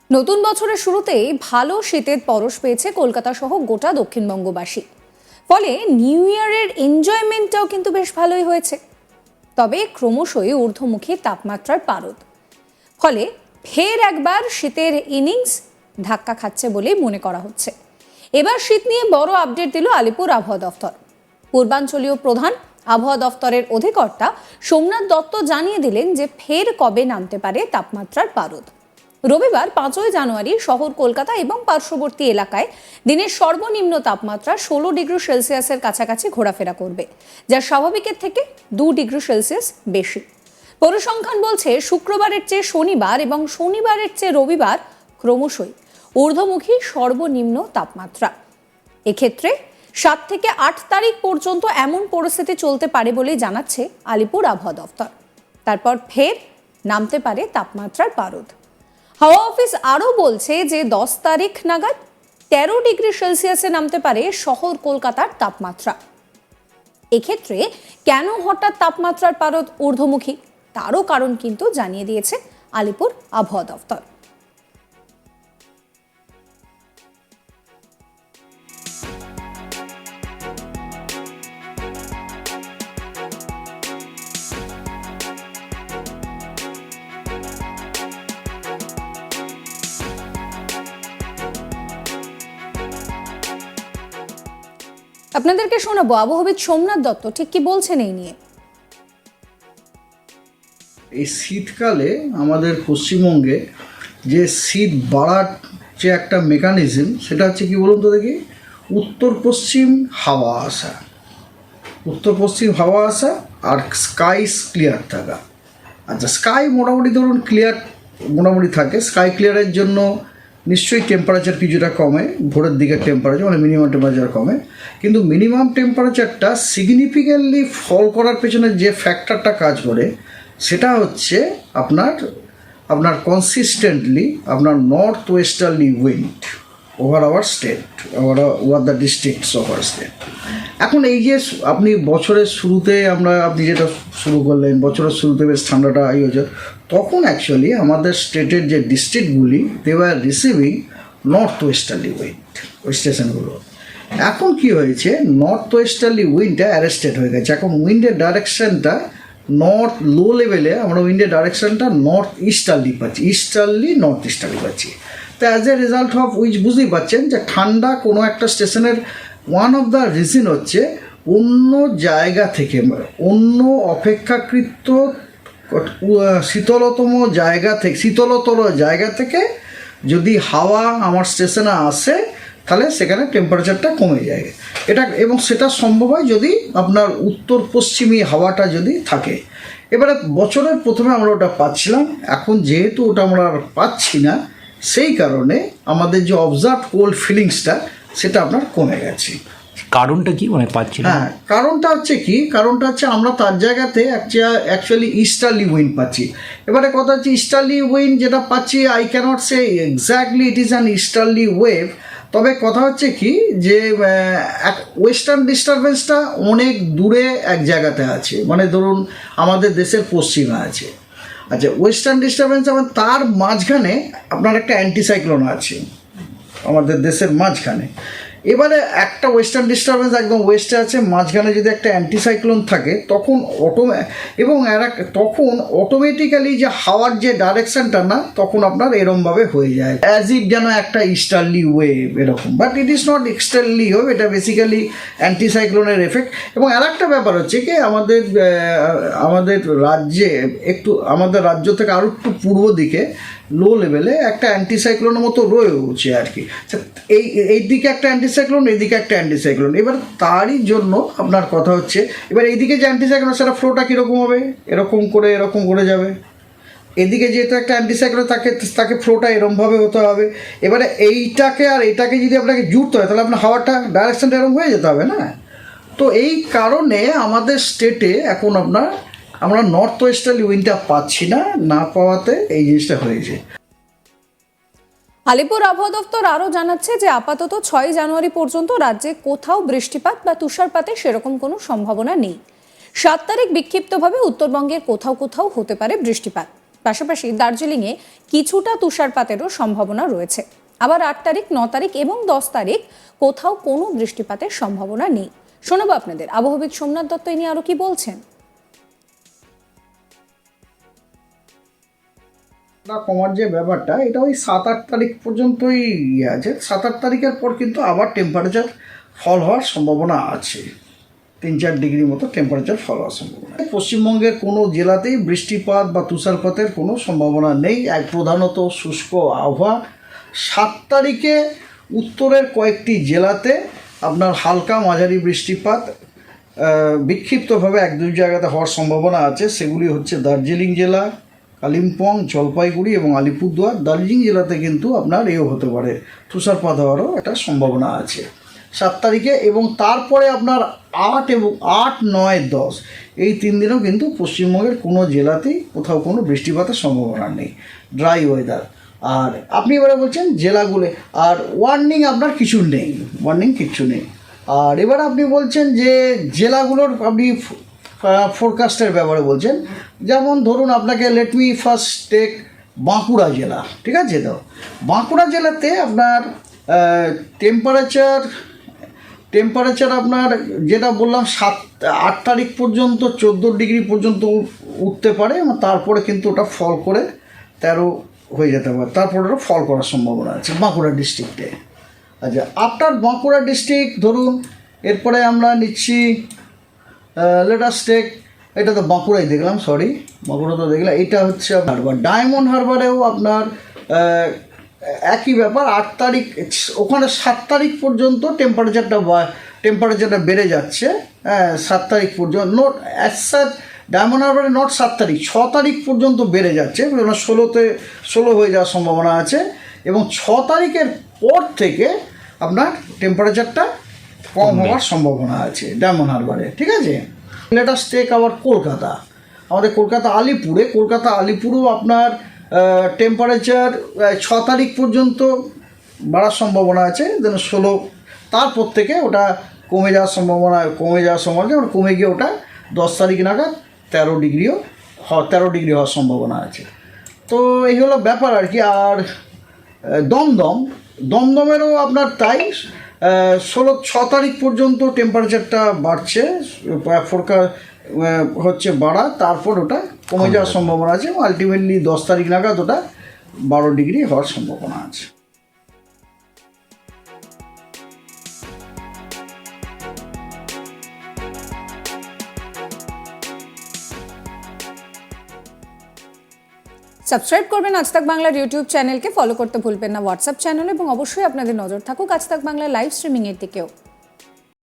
নতুন বছরের শুরুতেই ভালো শীতের পরশ পেয়েছে কলকাতা সহ গোটা দক্ষিণবঙ্গবাসী। ফলে নিউ ইয়ারের এনজয়মেন্টটাও কিন্তু বেশ ভালোই হয়েছে। তবে ক্রমশই ঊর্ধ্বমুখী তাপমাত্রার পারদ, ফলে ফের একবার শীতের ইনিংস ধাক্কা খাচ্ছে বলেই মনে করা হচ্ছে। এবার শীত নিয়ে বড় আপডেট দিল আলিপুর আবহাওয়া দফতর। পূর্বাঞ্চলীয় প্রধান আবহাওয়া দফতরের অধিকর্তা সোমনাথ দত্ত জানিয়ে দিলেন যে ফের কবে নামতে পারে তাপমাত্রার পারদ। রবিবার 5ই জানুয়ারি শহর কলকাতা এবং পার্শ্ববর্তী এলাকায় দিনের সর্বনিম্ন তাপমাত্রা 16 ডিগ্রি সেলসিয়াসের কাছাকাছি ঘোরাফেরা করবে, যা স্বাভাবিকের থেকে 2 ডিগ্রি সেলসিয়াস বেশি। পরিসংখ্যান বলছে শুক্রবারের চেয়ে শনিবার এবং শনিবারের চেয়ে রবিবার ক্রমশই ঊর্ধ্বমুখী সর্বনিম্ন তাপমাত্রা। এক্ষেত্রে 7 থেকে 8 তারিখ পর্যন্ত এমন পরিস্থিতি চলতে পারে বলে জানাচ্ছে আলিপুর আবহাওয়া দফতর। তারপর ফের নামতে পারে তাপমাত্রার পারদ। হাওয়া অফিস আরও বলছে যে 10 তারিখ নাগাদ 13 ডিগ্রি সেলসিয়াসে নামতে পারে শহর কলকাতার তাপমাত্রা। এক্ষেত্রে কেন হঠাৎ তাপমাত্রার পারদ ঊর্ধ্বমুখী তারও কারণ কিন্তু জানিয়ে দিয়েছে আলিপুর আবহাওয়া দফতর। আপনাদেরকে শোনাবো আবহাওয়াবিদ সোমনাথ দত্ত ঠিক কি বলছেন এই নিয়ে। এই শীতকালে আমাদের পশ্চিমবঙ্গে যে শীত বাড়ার যে একটা মেকানিজম, সেটা হচ্ছে কি বলুন তো দেখি, উত্তর পশ্চিম হাওয়া আসা, উত্তর পশ্চিম হাওয়া আসা আর স্কাই ক্লিয়ার থাকা। আচ্ছা, স্কাই মোটামুটি ধরুন ক্লিয়ার মোটামুটি থাকে। স্কাই ক্লিয়ারের জন্য নিশ্চয়ই টেম্পারেচার কিছুটা কমে, ভোরের দিকের টেম্পারেচার মানে মিনিমাম টেম্পারেচার কমে, কিন্তু মিনিমাম টেম্পারেচারটা সিগনিফিক্যান্টলি ফল করার পেছনে যে ফ্যাক্টরটা কাজ করে সেটা হচ্ছে আপনার কনসিস্টেন্টলি আপনার north westerly wind over our state, over the districts of our state. এখন এই যে আপনি বছরের শুরুতে আপনি যেটা শুরু করলেন, বছরের শুরুতে বেশ ঠান্ডাটা হয়েছে, তখন অ্যাকচুয়ালি আমাদের স্টেটের যে ডিস্ট্রিক্টগুলি they were receiving north westerly wind, ওই স্টেশনগুলো। এখন কি হয়েছে, নর্থ ওয়েস্টার্লি উইন্ডটা অ্যারেস্টেড হয়ে গেছে। এখন উইন্ডের ডাইরেকশনটা নর্থ লো লেভেলে আমরা উইন্ডের ডাইরেকশনটা নর্থ ইস্টার্লি পাচ্ছি, নর্থ ইস্টার্লি পাচ্ছি। তো as a result of which বুঝতেই পারছেন যে ঠান্ডা কোনো একটা স্টেশনের ওয়ান অফ দ্য রিজন হচ্ছে অন্য জায়গা থেকে, অন্য অপেক্ষাকৃত শীতলতর জায়গা থেকে যদি হাওয়া আমার স্টেশনে আসে তাহলে সেখানে টেম্পারেচারটা কমে যায়। এবং সেটা সম্ভব হয় যদি আপনার উত্তর পশ্চিমী হাওয়াটা যদি থাকে। এবারে বছরের প্রথমে আমরা ওটা পাচ্ছিলাম, এখন যেহেতু ওটা আমরা আর পাচ্ছি না, সেই কারণে আমাদের যে অবজার্ভ কোল্ড ফিলিংসটা সেটা আপনার কমে গেছে। কারণটা কি মানে পাচ্ছি না? হ্যাঁ, কারণটা হচ্ছে আমরা তার জায়গাতে অ্যাকচুয়ালি ইস্টার্লি উইন্ড পাচ্ছি। এবারে কথা হচ্ছে ইস্টার্লি উইন্ড যেটা পাচ্ছি, I can't say exactly it is an easterly wave. তবে কথা হচ্ছে কি যে ওয়েস্টার্ন ডিস্টারবেন্সটা অনেক দূরে এক জায়গাতে আছে, মানে ধরুন আমাদের দেশের পশ্চিমে আছে। আচ্ছা, ওয়েস্টার্ন ডিস্টারবেন্স আবার তার মাঝখানে আপনার একটা অ্যান্টিসাইক্লোন আছে আমাদের দেশের মাঝখানে। এবারে একটা ওয়েস্টার্ন ডিস্টারবেন্স একদম ওয়েস্টে আছে, মাঝখানে যদি একটা অ্যান্টিসাইক্লোন থাকে তখন তখন অটোমেটিক্যালি যে হাওয়ার যে ডাইরেকশনটা না, তখন আপনার এরমভাবে হয়ে যায় অ্যাজ ইফ যেন একটা ইস্টার্লি ওয়েভ এরকম। But it is not easterly wave, এটা বেসিক্যালি অ্যান্টিসাইক্লোনের এফেক্ট। এবং আর একটা ব্যাপার হচ্ছে কি, আমাদের রাজ্যে আমাদের রাজ্য থেকে আরও একটু পূর্ব দিকে লো লেভেলে একটা অ্যান্টিসাইক্লোনের মতো রয়েছে আর কি। এই দিকে একটা অ্যান্টিসাইক্লোন, এইদিকে একটা অ্যান্টিসাইক্লোন। এবার তারই জন্য আপনার কথা হচ্ছে, এবার এইদিকে যে অ্যান্টিসাইক্লোন সেটা ফ্লোটা কীরকম হবে, এরকম করে যাবে। এদিকে যেহেতু একটা অ্যান্টিসাইক্লোন তাকে ফ্লোটা এরমভাবে হতে হবে। এবারে এইটাকে আর এটাকে যদি আপনাকে জুড়তে হয় তাহলে আপনার হাওয়াটা ডাইরেকশনটা এরকম হয়ে যেতে হবে না। তো এই কারণে আমাদের স্টেটে এখন আমরা নর্থ ওয়েস্টার্লি উইন্ডটা পাচ্ছি না পাওয়াতে এই জিনিসটা হয়েছে। আলিপুর আবহাওয়া দফতর আরও জানাচ্ছে যে আপাতত 6 জানুয়ারি পর্যন্ত রাজ্যে কোথাও বৃষ্টিপাত বা তুষারপাতের সেরকম কোনো সম্ভাবনা নেই। 7 তারিখ বিক্ষিপ্তভাবে উত্তরবঙ্গের কোথাও হতে পারে বৃষ্টিপাত। পাশাপাশি দার্জিলিংয়ে কিছুটা তুষারপাতেরও সম্ভাবনা রয়েছে। আবার 8 তারিখ, 9 তারিখ এবং 10 তারিখ কোথাও কোনো বৃষ্টিপাতের সম্ভাবনা নেই। শোনাবো আপনাদের আবহাওয়াবিদ সোমনাথ দত্ত এ নিয়ে আরো কি বলছেন। কমার যে ব্যাপারটা, এটা ওই 7-8 তারিখ পর্যন্তই আছে। 7-8 তারিখের পর কিন্তু আবার টেম্পারেচার ফল হওয়ার সম্ভাবনা আছে। 3-4 ডিগ্রি মতো টেম্পারেচার ফল হওয়ার সম্ভাবনা। পশ্চিমবঙ্গের কোনো জেলাতেই বৃষ্টিপাত বা তুষারপাতের কোনো সম্ভাবনা নেই। প্রধানত শুষ্ক আবহাওয়া। 7 তারিখে উত্তরের কয়েকটি জেলাতে আপনার হালকা মাঝারি বৃষ্টিপাত বিক্ষিপ্তভাবে 1-2 জায়গাতে হওয়ার সম্ভাবনা আছে। সেগুলি হচ্ছে দার্জিলিং জেলা, কালিম্পং, জলপাইগুড়ি এবং আলিপুরদুয়ার। দার্জিলিং জেলাতে কিন্তু আপনার এও হতে পারে, তুষারপাত হওয়ারও একটা সম্ভাবনা আছে 7 তারিখে। এবং তারপরে আপনার 8, 9, 10 এই 3 দিনও কিন্তু পশ্চিমবঙ্গের কোনো জেলাতেই কোথাও কোনো বৃষ্টিপাতের সম্ভাবনা নেই, ড্রাই ওয়েদার। আর আপনি এবারে বলছেন জেলাগুলো, আর ওয়ার্নিং আপনার কিছু নেই, কিচ্ছু নেই। আর এবার আপনি বলছেন যে জেলাগুলোর আপনি ফোরকাস্টের ব্যাপারে বলছেন। যেমন ধরুন, আপনাকে let me first take Bankura জেলা, ঠিক আছে? তো বাঁকুড়া জেলাতে আপনার টেম্পারেচার আপনার যেটা বললাম 7-8 তারিখ পর্যন্ত 14 ডিগ্রি পর্যন্ত উঠতে পারে, এবং তারপরে কিন্তু ওটা ফল করে 13 হয়ে যেতে পারে। তারপরে ওটা ফল করার সম্ভাবনা আছে বাঁকুড়া ডিস্ট্রিক্টে। আচ্ছা, আফটার বাঁকুড়া ডিস্ট্রিক্ট ধরুন, এরপরে আমরা নিচ্ছি লেটাস টেক, এটা তো বাঁকুড়াই দেখলাম, বাঁকুড়া তো দেখলাম। এটা হচ্ছে হারবার, ডায়মন্ড হারবারেও আপনার একই ব্যাপার। 8 তারিখ, ওখানে 7 তারিখ পর্যন্ত টেম্পারেচারটা বেড়ে যাচ্ছে। 7 তারিখ পর্যন্ত নোট অ্যাজ সাচ ডায়মন্ড হারবারে নট 7 তারিখ, 6 তারিখ পর্যন্ত বেড়ে যাচ্ছে। 16 হয়ে যাওয়ার সম্ভাবনা আছে। এবং 6 তারিখের পর থেকে আপনার টেম্পারেচারটা কম হওয়ার সম্ভাবনা আছে ডায়মন্ড হারবারে, ঠিক আছে? লেটাস টেক আবার কলকাতা, আমাদের কলকাতা আলিপুরেও আপনার টেম্পারেচার 6 তারিখ পর্যন্ত বাড়ার সম্ভাবনা আছে, দেন 16 তারপর থেকে ওটা কমে যাওয়ার সম্ভাবনা যেমন কমে গিয়ে ওটা 10 তারিখ নাগাদ 13 ডিগ্রি হওয়ার সম্ভাবনা আছে। তো এই হলো ব্যাপার আর কি। আর দমদমেরও আপনার তাই 6 তারিখ পর্যন্ত টেম্পারেচারটা বাড়ছে, হচ্ছে বাড়া, তারপর ওটা কমে যাওয়ার সম্ভাবনা আছে এবং আলটিমেটলি 10 তারিখ নাগাদ ওটা 12 ডিগ্রি হওয়ার সম্ভাবনা আছে। সাবস্ক্রাইব করবেন আজ তাক বাংলার ইউটিউব চ্যানেলকে, ফলো করতে ভুলবেন না হোয়াটসঅ্যাপ চ্যানেল, এবং অবশ্যই আপনাদের নজর থাকুক আজ তাক বাংলা লাইভ স্ট্রিমিংয়ের দিকেও।